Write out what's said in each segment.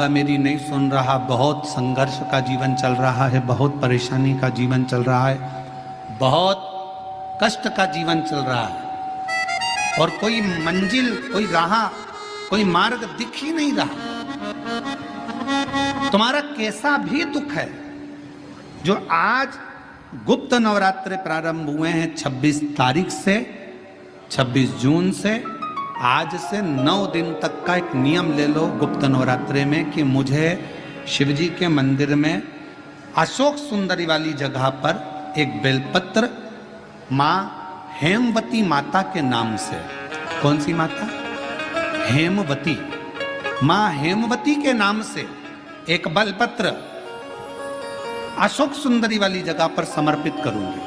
बाबा मेरी नहीं सुन रहा, बहुत संघर्ष का जीवन चल रहा है, बहुत परेशानी का जीवन चल रहा है, बहुत कष्ट का जीवन चल रहा है और कोई मंजिल, कोई राह, कोई मार्ग दिख ही नहीं रहा। तुम्हारा कैसा भी दुख है, जो आज गुप्त नवरात्रे प्रारंभ हुए हैं 26 तारीख से, 26 जून से, आज से 9 दिन तक का एक नियम ले लो गुप्त नवरात्रे में कि मुझे शिवजी के मंदिर में अशोक सुंदरी वाली जगह पर एक बेलपत्र माँ हेमवती माता के नाम से, कौन सी माता? हेमवती, माँ हेमवती के नाम से एक बेलपत्र अशोक सुंदरी वाली जगह पर समर्पित करूंगी।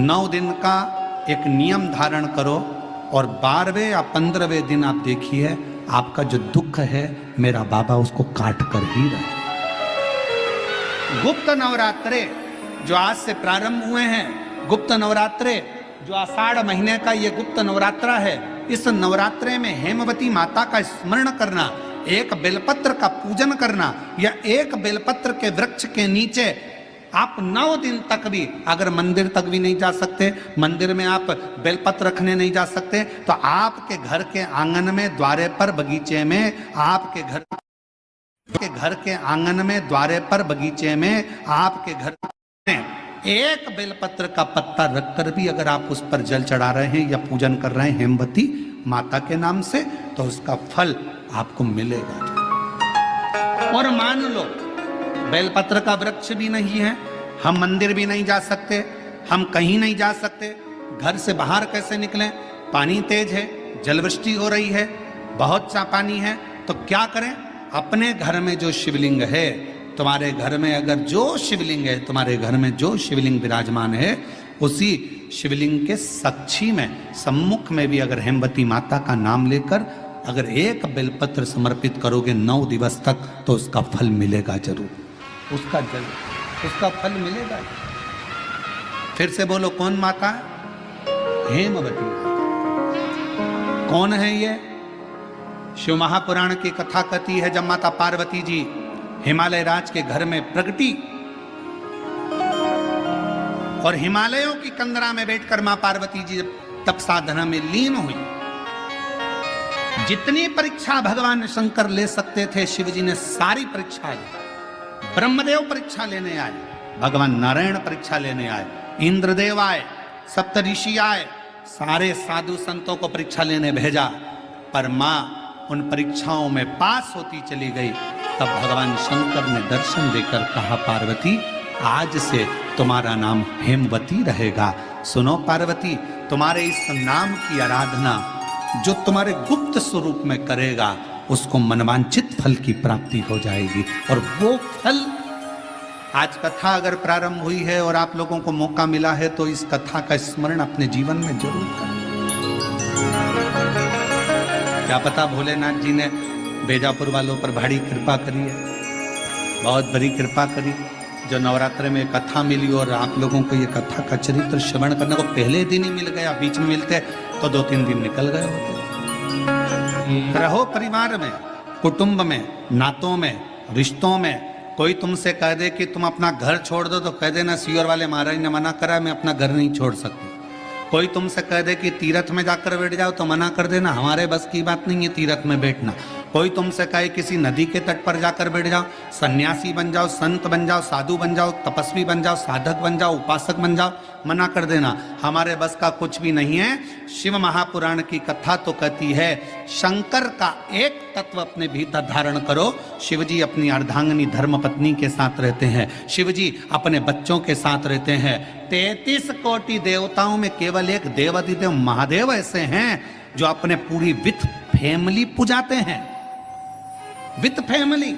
9 दिन का एक नियम धारण करो और 12वें या 15वें दिन आप देखिए आपका जो दुख है मेरा बाबा उसको काट कर ही रहे। गुप्त नवरात्रे जो आज से प्रारंभ हुए हैं, गुप्त नवरात्रे जो आषाढ़ महीने का ये गुप्त नवरात्रा है, इस नवरात्रे में हेमवती माता का स्मरण करना, एक बेलपत्र का पूजन करना या एक बेलपत्र के वृक्ष के नीचे आप 9 दिन तक भी, अगर मंदिर तक भी नहीं जा सकते, मंदिर में आप बेलपत्र रखने नहीं जा सकते, तो आपके घर के आंगन में, द्वारे पर, बगीचे में, आपके घर के आंगन में, द्वारे पर, बगीचे में, आपके घर में एक बेलपत्र का पत्ता रखकर भी अगर आप उस पर जल चढ़ा रहे हैं या पूजन कर रहे हैं हेमवती माता के नाम से, तो उसका फल आपको मिलेगा। और मान लो बेलपत्र का वृक्ष भी नहीं है, हम मंदिर भी नहीं जा सकते, हम कहीं नहीं जा सकते, घर से बाहर कैसे निकलें? पानी तेज है, जलवृष्टि हो रही है, बहुत सा पानी है, तो क्या करें? अपने घर में जो शिवलिंग है, तुम्हारे घर में अगर जो शिवलिंग है, तुम्हारे घर में जो शिवलिंग विराजमान है, उसी शिवलिंग के साक्षी में, सम्मुख में भी अगर हेमवती माता का नाम लेकर अगर एक बेलपत्र समर्पित करोगे 9 दिवस तक, तो उसका फल मिलेगा जरूर, उसका फल मिलेगा। फिर से बोलो, कौन माता है? हेमवती माता। कौन है ये? शिव महापुराण की कथा कहती है, जब माता पार्वती जी हिमालय राज के घर में प्रगटी और हिमालयों की कंदरा में बैठकर मां पार्वती जी तप साधना में लीन हुई, जितनी परीक्षा भगवान शंकर ले सकते थे शिव जी ने सारी परीक्षा ली। ब्रह्मदेव परीक्षा लेने आए, भगवान नारायण परीक्षा लेने आए, इंद्रदेव आए, सप्तऋषि आए, सारे साधु संतों को परीक्षा लेने भेजा, पर मां उन परीक्षाओं में पास होती चली गई। तब भगवान शंकर ने दर्शन देकर कहा, पार्वती आज से तुम्हारा नाम हेमवती रहेगा। सुनो पार्वती, तुम्हारे इस नाम की आराधना जो तुम्हारे गुप्त स्वरूप में करेगा, उसको मनवांचित फल की प्राप्ति हो जाएगी। और वो फल, आज कथा अगर प्रारंभ हुई है और आप लोगों को मौका मिला है, तो इस कथा का स्मरण अपने जीवन में जरूर करें। क्या पता भोलेनाथ जी ने बेजापुर वालों पर बड़ी कृपा करी है, बहुत बड़ी कृपा करी, जो नवरात्र में कथा मिली और आप लोगों को ये कथा का चरित्र श्रवण करने को पहले दिन ही मिल गया। बीच में मिलते तो 2-3 दिन निकल गए होते। रहो परिवार में, कुटुंब में, नातों में, रिश्तों में। कोई तुमसे कह दे कि तुम अपना घर छोड़ दो, तो कह देना सीवर वाले महाराज ने मना करा, मैं अपना घर नहीं छोड़ सकती। कोई तुमसे कह दे कि तीर्थ में जाकर बैठ जाओ, तो मना कर देना, हमारे बस की बात नहीं है तीर्थ में बैठना। कोई तुमसे कहे किसी नदी के तट पर जाकर बैठ जाओ, सन्यासी बन जाओ, संत बन जाओ, साधु बन जाओ, तपस्वी बन जाओ, साधक बन जाओ, उपासक बन जाओ, मना कर देना, हमारे बस का कुछ भी नहीं है। शिव महापुराण की कथा तो कहती है, शंकर का एक तत्व अपने भीतर धारण करो। शिवजी अपनी अर्धांगिनी धर्मपत्नी के साथ रहते हैं, शिवजी अपने बच्चों के साथ रहते हैं। 33 कोटि देवताओं में केवल एक देवाधिदेव महादेव ऐसे हैं जो अपने पूरी विथ फैमिली पुजाते हैं। विथ फैमिली,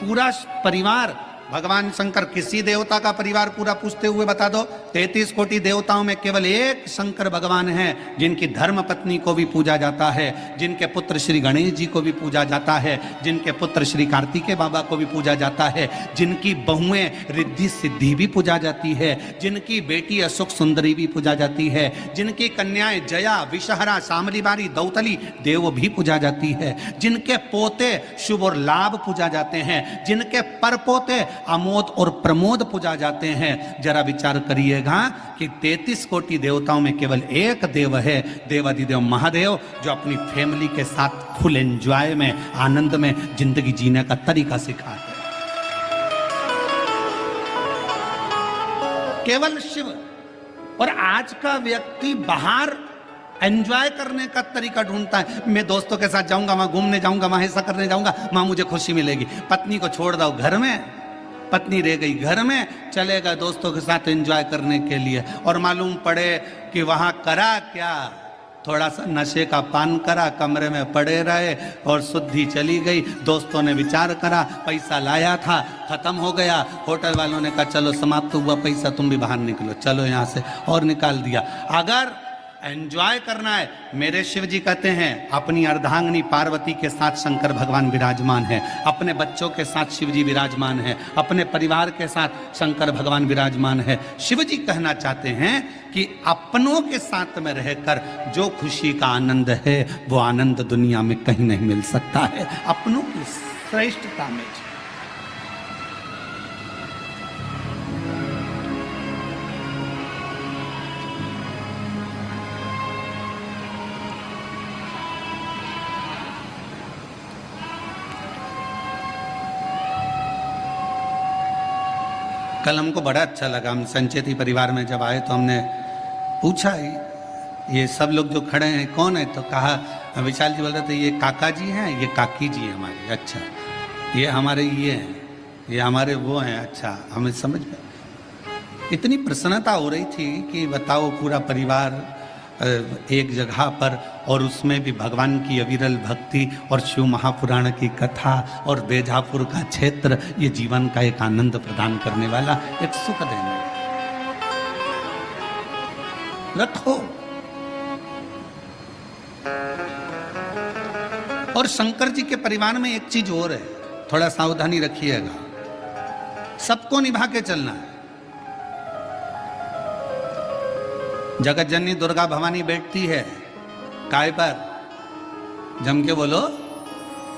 पूरा परिवार भगवान शंकर किसी देवता का परिवार पूरा पूछते हुए बता दो। 33 कोटि देवताओं में केवल एक शंकर भगवान हैं जिनकी धर्म पत्नी को भी पूजा जाता है, जिनके पुत्र श्री गणेश जी को भी पूजा जाता है, जिनके पुत्र श्री कार्तिकेय बाबा को भी पूजा जाता है, जिनकी बहुएं रिद्धि सिद्धि भी पूजा जाती है, जिनकी बेटी अशोक सुंदरी भी पूजा जाती है, जिनकी कन्याएं जया, विषहरा, शामलीबारी, दौतली देव भी पूजा जाती है, जिनके पोते शुभ और लाभ पूजा जाते हैं, जिनके परपोते अमोद और प्रमोद पूजा जाते हैं। जरा विचार करिएगा कि 33 कोटि देवताओं में केवल एक देव है, देवाधिदेव महादेव, जो अपनी फैमिली के साथ फुल एंजॉय में, आनंद में जिंदगी जीने का तरीका सिखाते हैं। केवल शिव। और आज का व्यक्ति बाहर एंजॉय करने का तरीका ढूंढता है। मैं दोस्तों के साथ जाऊंगा, वहां घूमने जाऊंगा, वहां ऐसा करने जाऊंगा, वहां मुझे खुशी मिलेगी। पत्नी को छोड़ दो घर में, पत्नी रह गई घर में, चलेगा दोस्तों के साथ एंजॉय करने के लिए, और मालूम पड़े कि वहां करा क्या, थोड़ा सा नशे का पान करा, कमरे में पड़े रहे और शुद्धि चली गई। दोस्तों ने विचार करा, पैसा लाया था खत्म हो गया, होटल वालों ने कहा चलो समाप्त हुआ पैसा, तुम भी बाहर निकलो, चलो यहाँ से, और निकाल दिया। अगर एंजॉय करना है, मेरे शिव जी कहते हैं अपनी अर्धांगिनी पार्वती के साथ शंकर भगवान विराजमान है, अपने बच्चों के साथ शिव जी विराजमान है, अपने परिवार के साथ शंकर भगवान विराजमान है। शिव जी कहना चाहते हैं कि अपनों के साथ में रहकर जो खुशी का आनंद है वो आनंद दुनिया में कहीं नहीं मिल सकता है। अपनों की श्रेष्ठता में कल हमको बड़ा अच्छा लगा। हम संचेती परिवार में जब आए तो हमने पूछा ये सब लोग जो खड़े हैं कौन है, तो कहा, विशाल जी बोल रहे थे ये काका जी हैं, ये काकी जी हैं हमारे। अच्छा, ये हमारे ये हैं, ये हमारे वो हैं। अच्छा, हमें समझ में इतनी प्रसन्नता हो रही थी कि बताओ, पूरा परिवार एक जगह पर, और उसमें भी भगवान की अविरल भक्ति और शिव महापुराण की कथा और बेजापुर का क्षेत्र, ये जीवन का एक आनंद प्रदान करने वाला, एक सुख देने रखो। और शंकर जी के परिवार में एक चीज और है, थोड़ा सावधानी रखिएगा, सबको निभा के चलना है। जगत जननी दुर्गा भवानी बैठती है काय पर, जम के बोलो,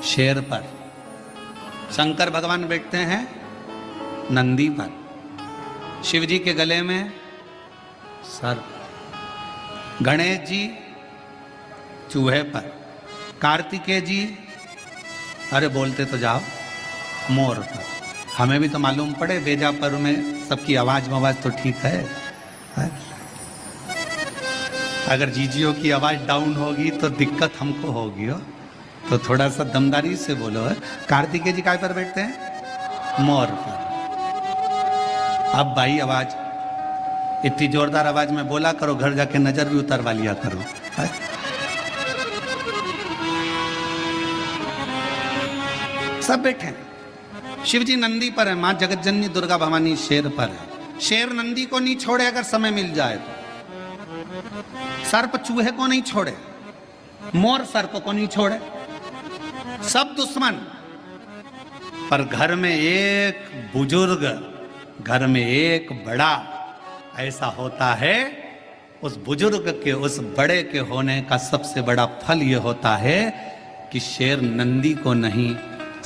शेर पर। शंकर भगवान बैठते हैं नंदी पर, शिव जी के गले में सर्प, गणेश जी चूहे पर, कार्तिकेय जी, अरे बोलते तो जाओ, मोर पर। हमें भी तो मालूम पड़े, बेजापुर में सबकी आवाज तो ठीक है। अगर जीजियों की आवाज डाउन होगी तो दिक्कत हमको होगी हो, तो थोड़ा सा दमदारी से बोलो। कार्तिकेय जी काय पर बैठते हैं? मोर पर। अब भाई आवाज इतनी जोरदार आवाज में बोला करो, घर जाके नजर भी उतरवा लिया करो। सब बैठे हैं। शिव जी नंदी पर है, मां जगत जननी दुर्गा भवानी शेर पर है। शेर नंदी को नहीं छोड़े अगर समय मिल जाए तो, सर्प चूहे को नहीं छोड़े, मोर सर्प को नहीं छोड़े, सब दुश्मन। पर घर में एक बुजुर्ग, घर में एक बड़ा ऐसा होता है, उस बुजुर्ग के, उस बड़े के होने का सबसे बड़ा फल यह होता है कि शेर नंदी को नहीं,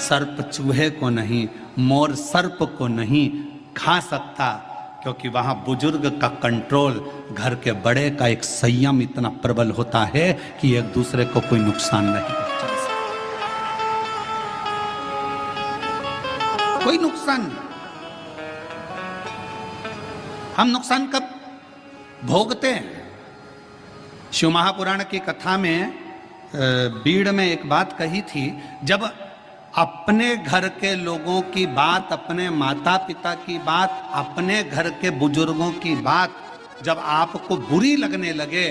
सर्प चूहे को नहीं, मोर सर्प को नहीं खा सकता, क्योंकि वहां बुजुर्ग का कंट्रोल, घर के बड़े का एक संयम इतना प्रबल होता है कि एक दूसरे को कोई नुकसान नहीं पहुंचा सकता, कोई नुकसान नहीं। हम नुकसान कब भोगते हैं? शिव महापुराण की कथा में बीड़ में एक बात कही थी, जब अपने घर के लोगों की बात, अपने माता पिता की बात, अपने घर के बुजुर्गों की बात जब आपको बुरी लगने लगे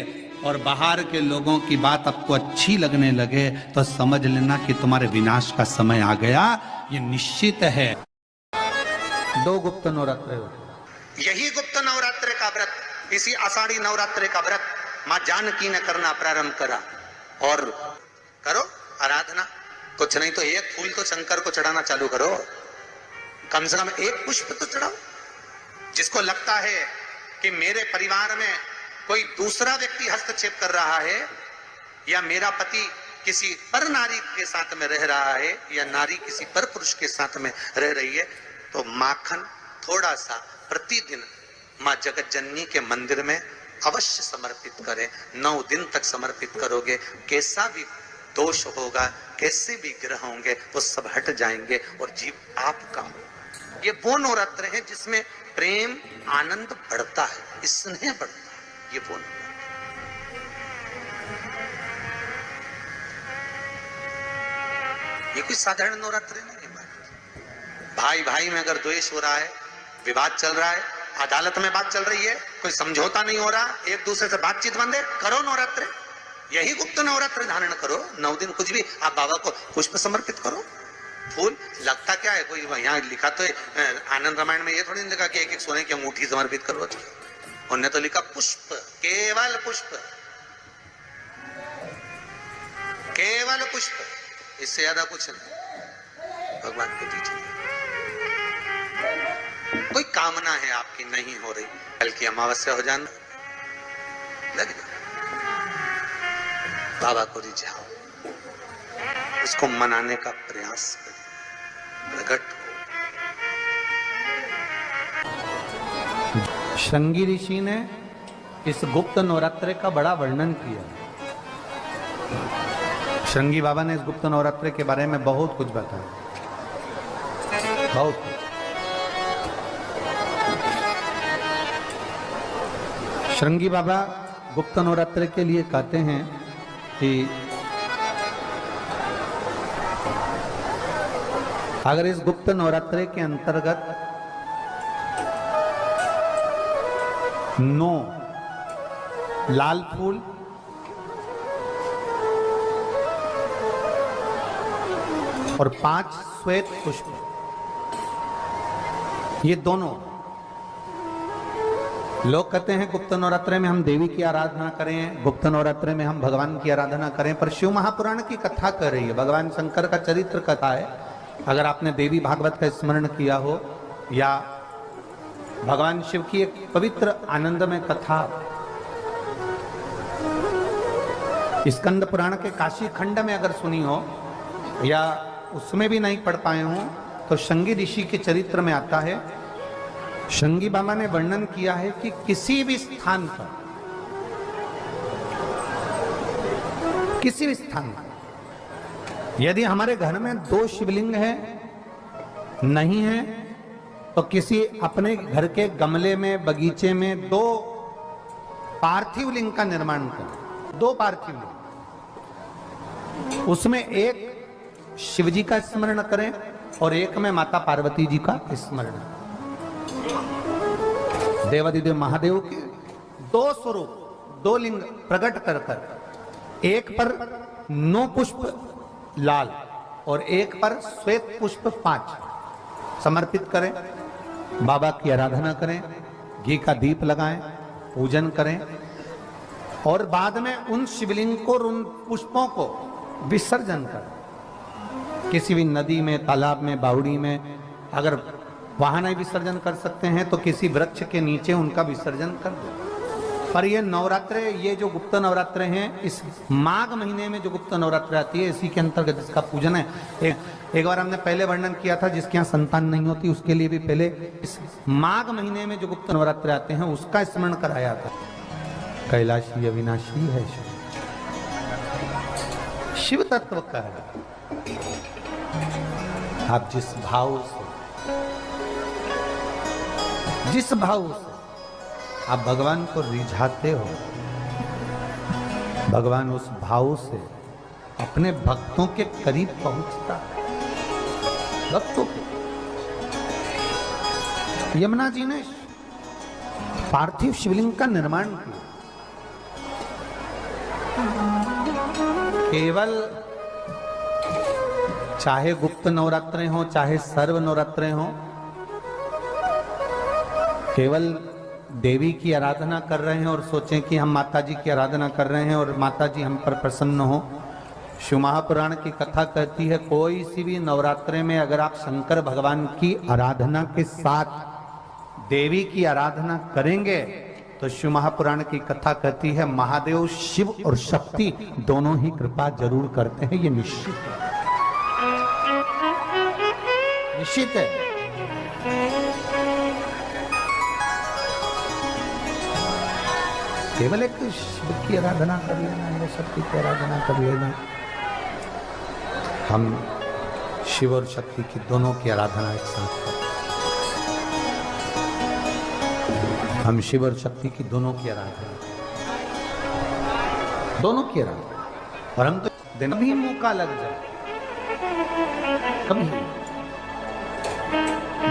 और बाहर के लोगों की बात आपको अच्छी लगने लगे, तो समझ लेना कि तुम्हारे विनाश का समय आ गया। ये निश्चित है। 2 गुप्त नवरात्रे होते। यही गुप्त नवरात्रे का व्रत, इसी आषाढ़ी नवरात्रे का व्रत मां जानकी ने करना प्रारंभ करा। और करो आराधना, कुछ नहीं तो एक फूल तो शंकर को चढ़ाना चालू करो, कम से कम एक पुष्प तो चढ़ाओ। जिसको लगता है कि मेरे परिवार में कोई दूसरा व्यक्ति हस्तक्षेप कर रहा है, या मेरा पति किसी पर नारी के साथ में रह रहा है, या नारी किसी पर पुरुष के साथ में रह रही है, तो माखन थोड़ा सा प्रतिदिन मां जगत जननी के मंदिर में अवश्य समर्पित करें। 9 दिन तक समर्पित करोगे, कैसा भी दोष होगा, कैसे भी ग्रह होंगे, वो सब हट जाएंगे और जीव आपका हो। ये वो नवरात्र है जिसमें प्रेम आनंद बढ़ता है, स्नेह बढ़ता है। ये वो ये कोई साधारण नवरात्र नहीं है। भाई भाई में अगर द्वेष हो रहा है, विवाद चल रहा है, अदालत में बात चल रही है, कोई समझौता नहीं हो रहा, एक दूसरे से बातचीत बंद है, करो नवरात्र। यही गुप्त नवरात्र धारण करो। 9 दिन कुछ भी आप बाबा को पुष्प समर्पित करो। फूल लगता क्या है, कोई यहाँ लिखा तो आनंद रामायण में ये थोड़ी नहीं लिखा कि एक सोने की अंगूठी समर्पित करो। उन्होंने तो लिखा पुष्प, केवल पुष्प, केवल पुष्प, इससे ज्यादा कुछ नहीं भगवान को दीजिए। कोई कामना है आपकी नहीं हो रही, कल की अमावस्या हो जाना लग जाए, बाबा को रिझाओ, उसको मनाने का प्रयास करें, प्रकट हो। श्रृंगी ऋषि ने इस गुप्त नवरात्रे का बड़ा वर्णन किया। श्रृंगी बाबा ने इस गुप्त नवरात्रे के बारे में बहुत कुछ बताया, बहुत कुछ। श्रृंगी बाबा गुप्त नवरात्रे के लिए कहते हैं कि अगर इस गुप्त नवरात्रे के अंतर्गत 9 लाल फूल, और 5 श्वेत पुष्प, ये दोनों, लोग कहते हैं गुप्त नवरात्रे में हम देवी की आराधना करें, गुप्त नवरात्रे में हम भगवान की आराधना करें, पर शिव महापुराण की कथा कर रही है, भगवान शंकर का चरित्र कथा है। अगर आपने देवी भागवत का स्मरण किया हो, या भगवान शिव की एक पवित्र आनंदमय कथा स्कंद पुराण के काशी खंड में अगर सुनी हो, या उसमें भी नहीं पढ़ पाए हो, तो श्रृंगी ऋषि के चरित्र में आता है। श्रृंगी बाबा ने वर्णन किया है कि किसी भी स्थान पर, किसी भी स्थान पर यदि हमारे घर में 2 शिवलिंग है, नहीं है, तो किसी अपने घर के गमले में, बगीचे में 2 पार्थिव लिंग का निर्माण करें। 2 पार्थिव लिंग, उसमें एक शिव जी का स्मरण करें और एक में माता पार्वती जी का स्मरण। देवादिदेव महादेव के 2 स्वरूप, 2 लिंग प्रकट कर कर, एक पर 9 पुष्प लाल और एक पर श्वेत पुष्प 5 समर्पित करें, बाबा की आराधना करें, घी का दीप लगाएं, पूजन करें, और बाद में उन शिवलिंग को, उन पुष्पों को विसर्जन करें। किसी भी नदी में, तालाब में, बावड़ी में, अगर वहां नहीं विसर्जन कर सकते हैं तो किसी वृक्ष के नीचे उनका विसर्जन कर दो। पर ये नवरात्रे, ये जो गुप्त नवरात्रे हैं, इस माघ महीने में जो गुप्त नवरात्रे आती है, इसी के अंतर्गत इसका पूजन है। एक बार हमने पहले वर्णन किया था, जिसके यहाँ संतान नहीं होती उसके लिए भी पहले इस माघ महीने में जो गुप्त नवरात्रे आते हैं उसका स्मरण कराया था। कैलाशी अविनाशी है शिव तत्व का है। आप जिस भाव से, जिस भाव से आप भगवान को रिझाते हो, भगवान उस भाव से अपने भक्तों के करीब पहुंचता है। भक्तों के, यमुना जी ने पार्थिव शिवलिंग का निर्माण किया। केवल चाहे गुप्त नवरात्रे हो, चाहे सर्व नवरात्रे हो, केवल देवी की आराधना कर रहे हैं और सोचें कि हम माता जी की आराधना कर रहे हैं और माता जी हम पर प्रसन्न हो। शिव महापुराण की कथा कहती है कोई सी भी नवरात्रे में अगर आप शंकर भगवान की आराधना के साथ देवी की आराधना करेंगे तो शिव महापुराण की कथा कहती है महादेव शिव और शक्ति दोनों ही कृपा जरूर करते हैं। ये निश्चित है, निश्चित है। केवल एक शिव की आराधना कर लेना या शक्ति की आराधना कर लेना, हम शिव और शक्ति की दोनों की आराधना एक साथ करें। हम शिव और शक्ति की दोनों की आराधना, दोनों की आराधना। और हम तो दिन भी मौका लग जाए कभी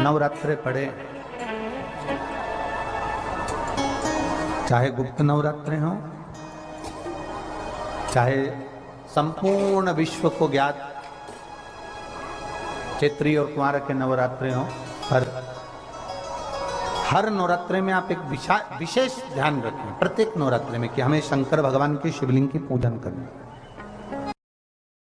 नवरात्रे पड़े, चाहे गुप्त नवरात्रे हों, चाहे संपूर्ण विश्व को ज्ञात चैत्री और कुंवार के नवरात्रे हों, हर नवरात्रे में आप एक विशेष ध्यान रखें प्रत्येक नवरात्रे में कि हमें शंकर भगवान के शिवलिंग की पूजन करनी।